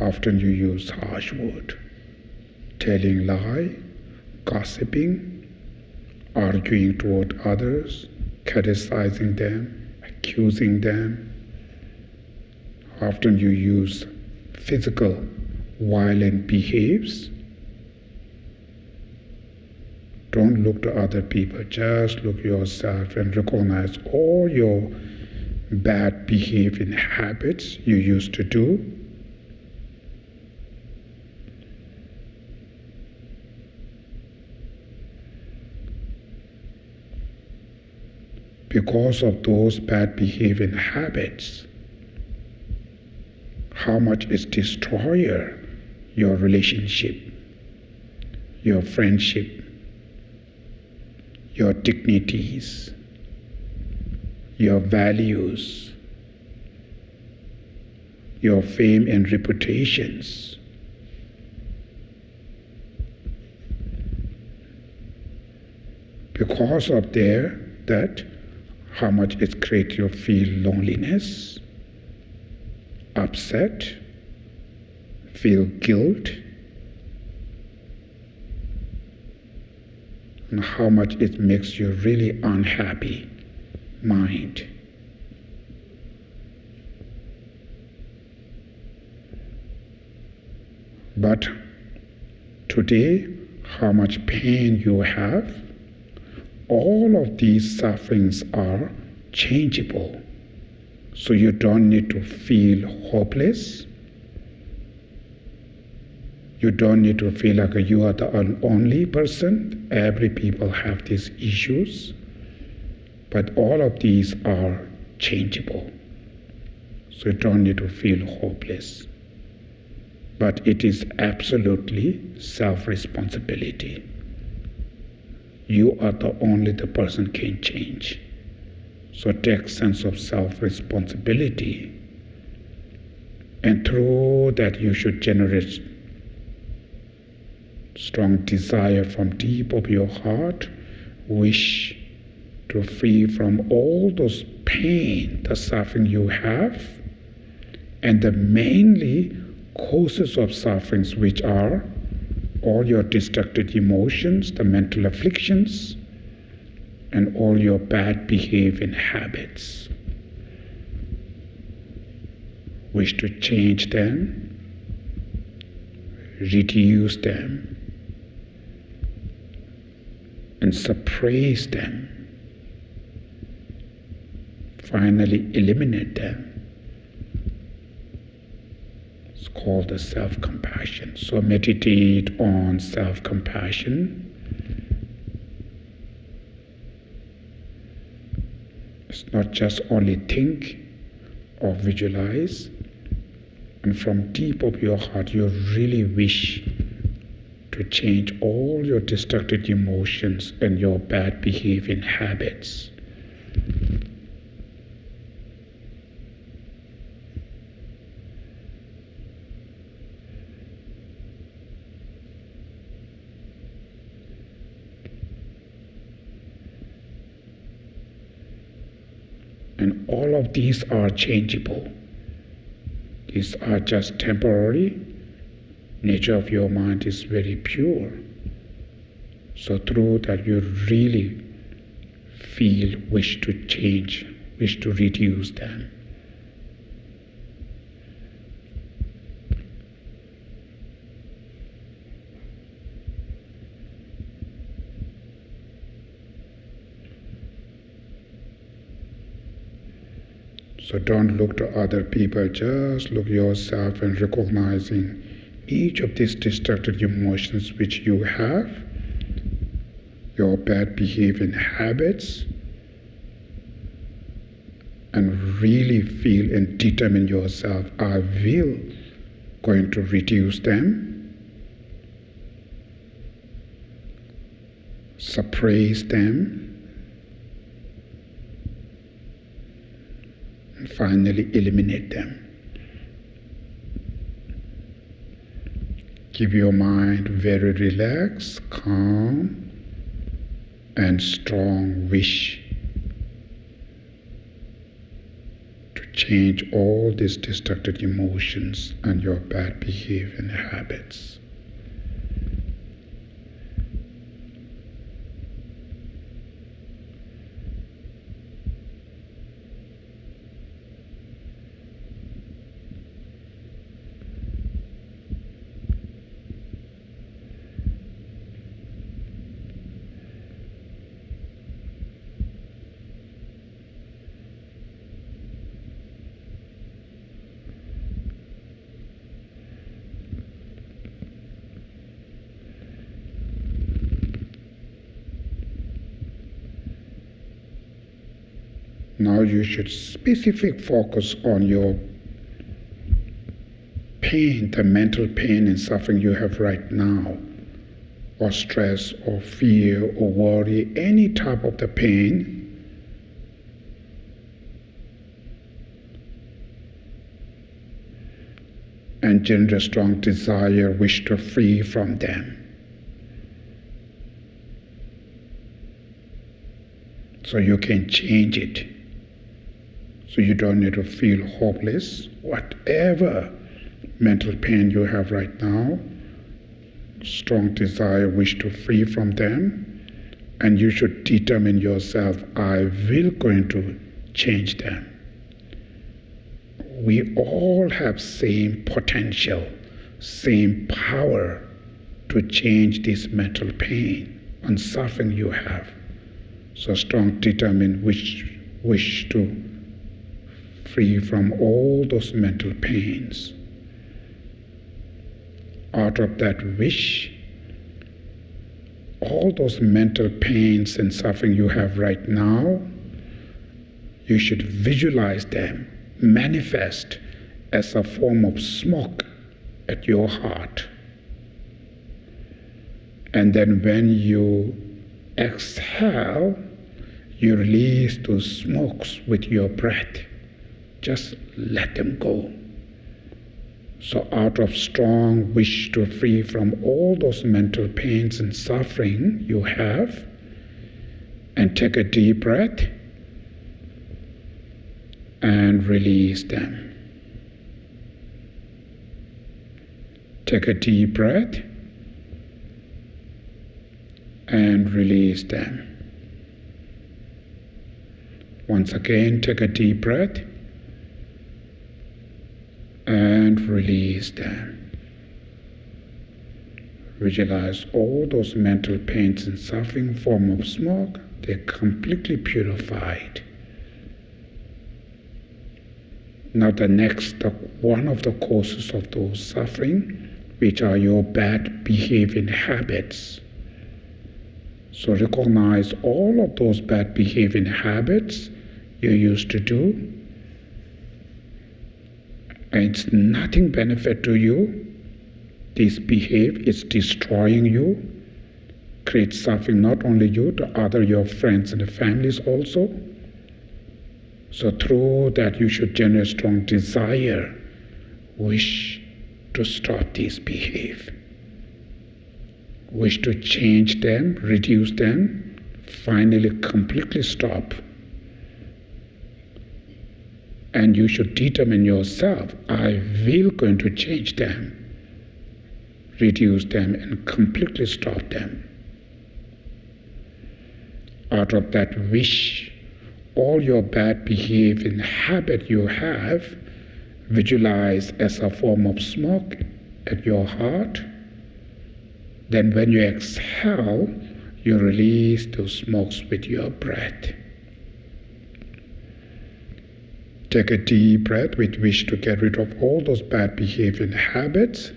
often you use harsh word. Telling lie, gossiping, arguing toward others, criticizing them, accusing them. Often you use physical, violent behaves. Don't look to other people, just look yourself and recognize all your bad behaving habits you used to do. because of those bad behavior habits, how much it destroys your relationship, your friendship, your dignities, your values, your fame and reputations. Because of that, how much it creates you feel loneliness, upset, feel guilt, and how much it makes you really unhappy mind. But today, how much pain you have, all of these sufferings are changeable. So you don't need to feel hopeless. You don't need to feel like you are the only person. Every people have these issues. But all of these are changeable. So you don't need to feel hopeless. But it is absolutely self-responsibility. You are the only person can change. So take sense of self-responsibility. And through that you should generate strong desire from deep of your heart, wish to free from all those pain, the suffering you have, and the mainly causes of sufferings, which are all your destructive emotions, the mental afflictions, and all your bad behavior and habits. Wish to change them, reduce them, and suppress them. Finally, eliminate them. It's called the self-compassion. So meditate on self-compassion. It's not just only think or visualize, and from deep of your heart you really wish to change all your destructive emotions and your bad behavior and habits. And all of these are changeable. These are just temporary. Nature of your mind is very pure. So through that you really feel, wish to change, wish to reduce them. So don't look to other people, just look yourself and recognizing each of these destructive emotions which you have, your bad behavior and habits, and really feel and determine yourself, I will going to reduce them, suppress them, and finally eliminate them. Keep your mind very relaxed, calm, and strong wish to change all these destructive emotions and your bad behavior and habits. Now you should specific focus on your pain, the mental pain and suffering you have right now, or stress, or fear, or worry, any type of the pain. And generate a strong desire, wish to free from them. So you can change it. So you don't need to feel hopeless. Whatever mental pain you have right now, strong desire, wish to free from them, and you should determine yourself, I will going to change them. We all have same potential, same power to change this mental pain and suffering you have. So strong determine wish to free from all those mental pains. Out of that wish, all those mental pains and suffering you have right now, you should visualize them manifest as a form of smoke at your heart. And then when you exhale, you release those smokes with your breath. Just let them go. So out of strong wish to free from all those mental pains and suffering you have, and take a deep breath and release them. Take a deep breath and release them. Once again, take a deep breath and release them. Visualize all those mental pains and suffering form of smoke. They're completely purified. Now the next, one of the causes of those suffering, which are your bad behaving habits. So recognize all of those bad behaving habits you used to do. And it's nothing benefit to you. This behave is destroying you, creates suffering not only you, to other your friends and families also. So through that you should generate strong desire, wish to stop this behave, wish to change them, reduce them, finally completely stop. And you should determine yourself, I will going to change them, reduce them, and completely stop them. Out of that wish, all your bad behaving habit you have, visualize as a form of smoke at your heart. Then when you exhale, you release those smokes with your breath. Take a deep breath with wish to get rid of all those bad behaving habits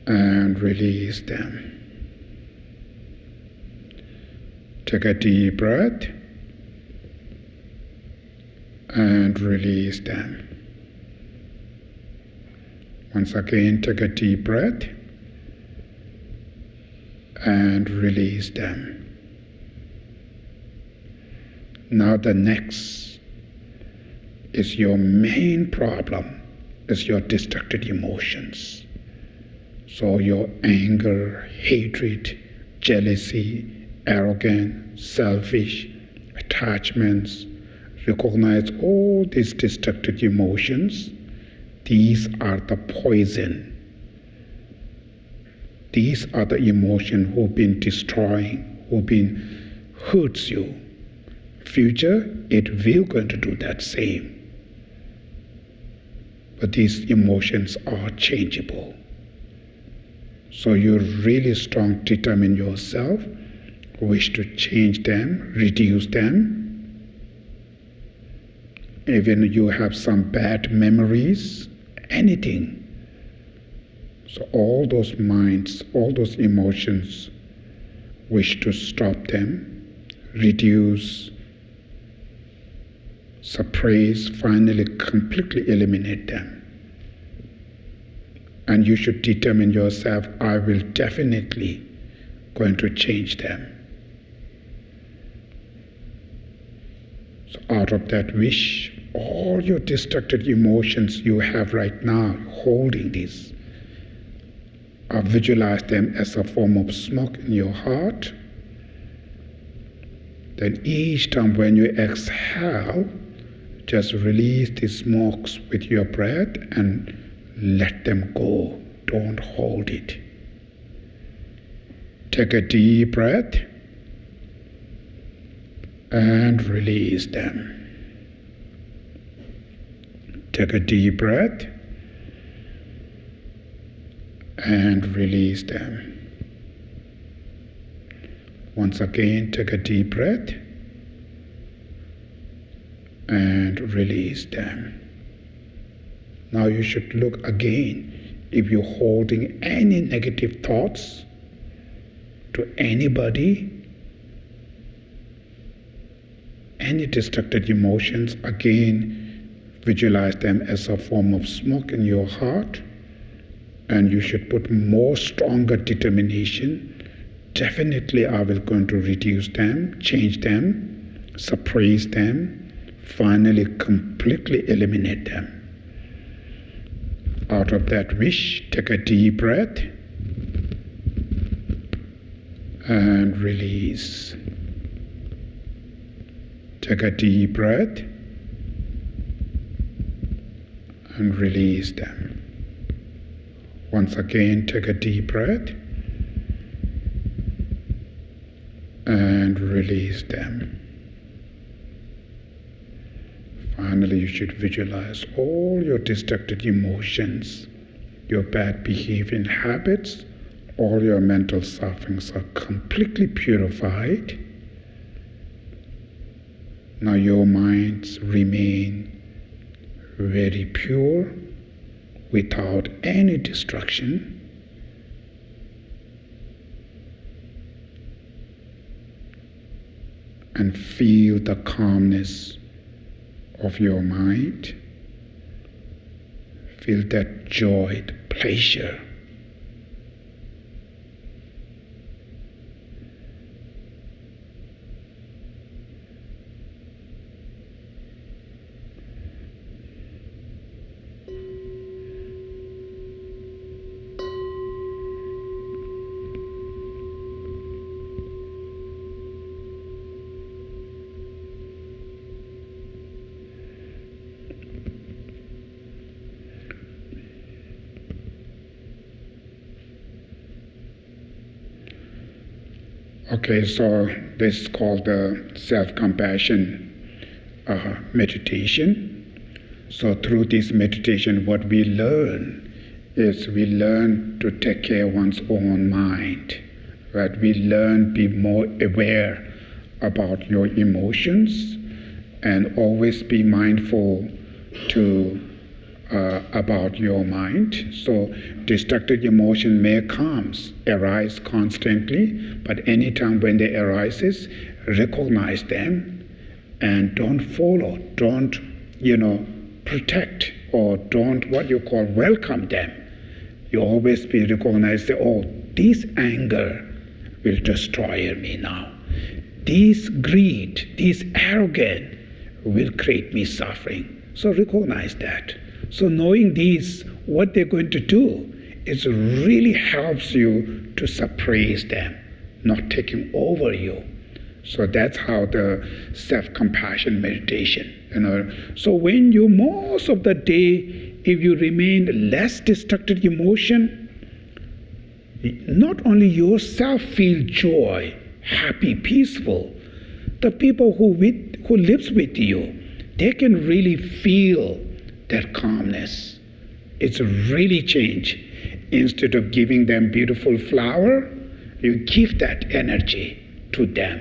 and release them. Take a deep breath and release them. Once again, take a deep breath and release them. Now the next is your main problem, is your destructive emotions. So your anger, hatred, jealousy, arrogance, selfish, attachments. Recognize all these destructive emotions. These are the poison. These are the emotions who've been destroying, who've been hurts you. Future, it will going to do that same. But these emotions are changeable. So you really strong determine yourself, wish to change them, reduce them. Even you have some bad memories, anything. So all those minds, all those emotions, wish to stop them, reduce, suppress, finally completely eliminate them. And you should determine yourself, I will definitely going to change them. So out of that wish, all your destructive emotions you have right now, holding this, visualize them as a form of smoke in your heart. Then each time when you exhale, just release the smokes with your breath and let them go. Don't hold it. Take a deep breath and release them. Take a deep breath and release them. Once again, take a deep breath and release them. Now you should look again if you're holding any negative thoughts to anybody, any destructive emotions, again visualize them as a form of smoke in your heart, and you should put more stronger determination. Definitely I will going to reduce them, change them, suppress them, finally completely eliminate them. Out of that wish, take a deep breath and release. Take a deep breath and release them. Once again, take a deep breath and release them. Finally, you should visualize all your destructive emotions, your bad behavior and habits, all your mental sufferings are completely purified. Now your minds remain very pure, without any destruction. And feel the calmness of your mind. Feel that joy, the pleasure. Okay, so this is called the self-compassion meditation. So through this meditation, what we learn is we learn to take care of one's own mind. Right? We learn be more aware about your emotions and always be mindful to about your mind. So destructive emotion may arise constantly, but anytime when they arises, recognize them and don't follow, don't protect, or don't welcome them. You always be recognized, oh, this anger will destroy me now. This greed, this arrogance will create me suffering. So recognize that. So knowing these, what they're going to do, it really helps you to suppress them, not taking over you. So that's how the self-compassion meditation. So when you, most of the day, if you remain less destructive emotion, not only yourself feel joy, happy, peaceful, the people who lives with you, they can really feel that calmness. It's really change. Instead of giving them beautiful flower, you give that energy to them.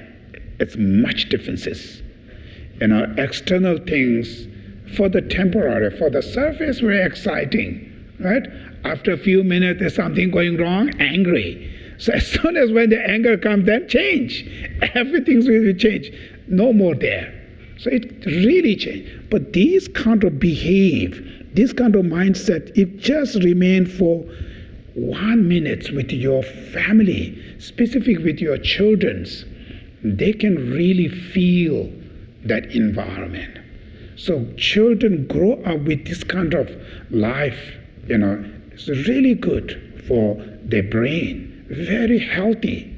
It's much differences. External things for the temporary, for the surface, very exciting, right? After a few minutes, there's something going wrong, angry. So as soon as when the anger comes, then change. Everything's will change. No more there. So it really changed. But these kind of this kind of mindset, if just remain for 1 minute with your family, specific with your children, they can really feel that environment. So children grow up with this kind of life, it's really good for their brain, very healthy.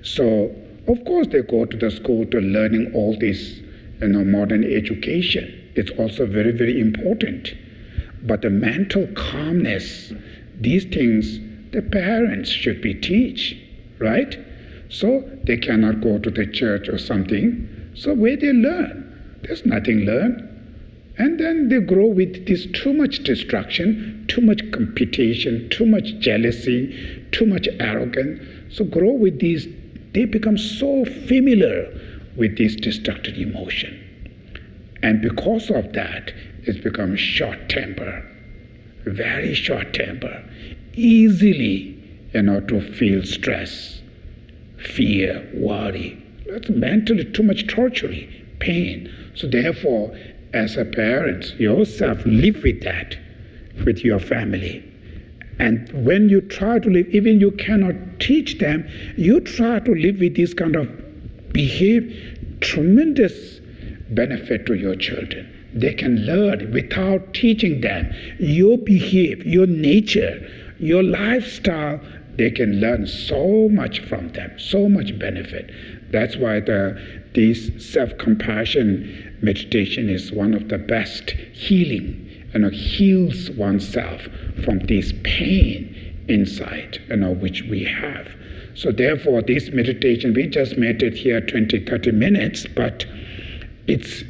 So of course they go to the school to learning all this, modern education. It's also very, very important. But the mental calmness, these things, the parents should be teach, right? So they cannot go to the church or something. So where they learn, there's nothing learned. And then they grow with this too much distraction, too much competition, too much jealousy, too much arrogance. So grow with these, they become so familiar with this destructive emotion. And because of that, it's become short temper, very short temper, easily, to feel stress, fear, worry. That's mentally too much torture, pain. So therefore, as a parent, yourself live with that, with your family. And when you try to live, even you cannot teach them, you try to live with this kind of tremendous benefit to your children. They can learn without teaching them. Your behavior, your nature, your lifestyle, they can learn so much from them, so much benefit. That's why this self-compassion meditation is one of the best healing, heals oneself from this pain inside, which we have. So therefore, this meditation, we just made it here 20-30 minutes, but its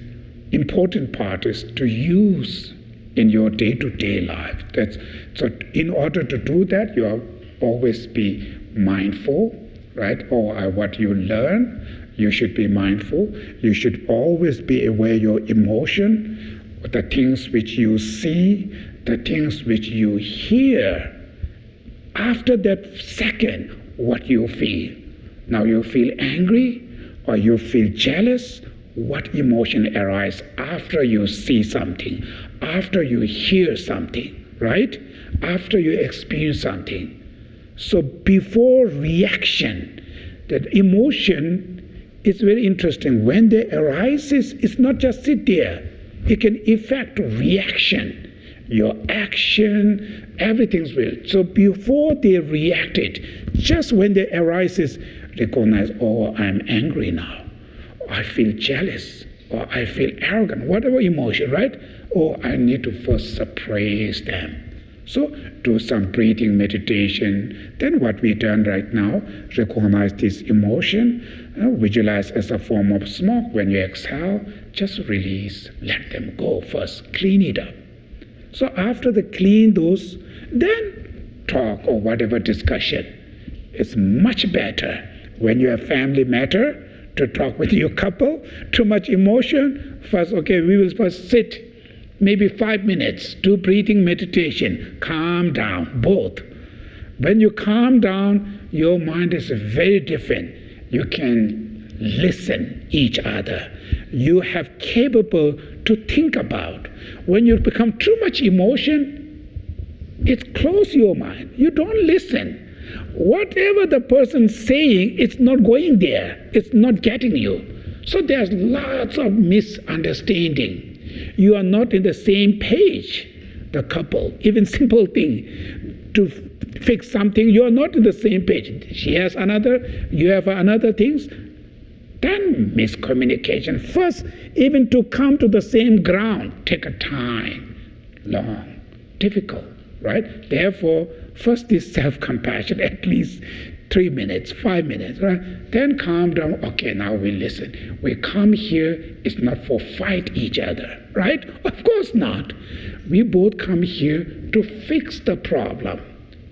important part is to use in your day-to-day life. So in order to do that, you always be mindful, right? Or what you learn, you should be mindful. You should always be aware of your emotion, the things which you see, the things which you hear. After that second, what you feel. Now you feel angry or you feel jealous. What emotion arises after you see something, after you hear something, right? After you experience something. So before reaction, that emotion is very interesting. When they arises, it's not just sit there. It can affect reaction, your action, everything's real. So before they reacted, just when they arises, recognize, oh, I'm angry now. I feel jealous, or I feel arrogant, whatever emotion, right? Or I need to first suppress them. So do some breathing meditation. Then what we done right now, recognize this emotion, visualize as a form of smoke. When you exhale, just release, let them go first, clean it up. So after the clean those, then talk or whatever discussion. It's much better when you have family matter to talk with your couple. Too much emotion, first, okay, we will first sit, maybe 5 minutes, do breathing meditation, calm down, both. When you calm down, your mind is very different. You can listen each other. You have capable to think about. When you become too much emotion, it closes your mind. You don't listen. Whatever the person's saying, it's not going there. It's not getting you. So there's lots of misunderstanding. You are not in the same page, the couple. Even simple thing, to fix something, you are not in the same page. She has another, you have another things. Then miscommunication. First, even to come to the same ground, take a time, long, difficult, right? Therefore, first is self-compassion, at least 3 minutes, 5 minutes, right? Then calm down. Okay, now we listen. We come here, it's not for fight each other, right? Of course not. We both come here to fix the problem.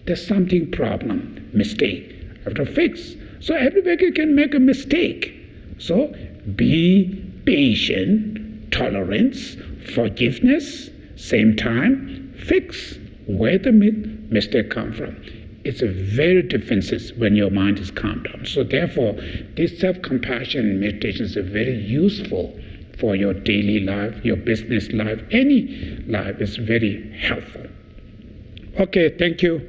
There's something problem, mistake. Have to fix. So everybody can make a mistake. So be patient, tolerance, forgiveness, same time, fix where the mistake come from. It's a very differences when your mind is calmed down. So therefore, this self-compassion meditation is very useful for your daily life, your business life, any life is very helpful. Okay, thank you.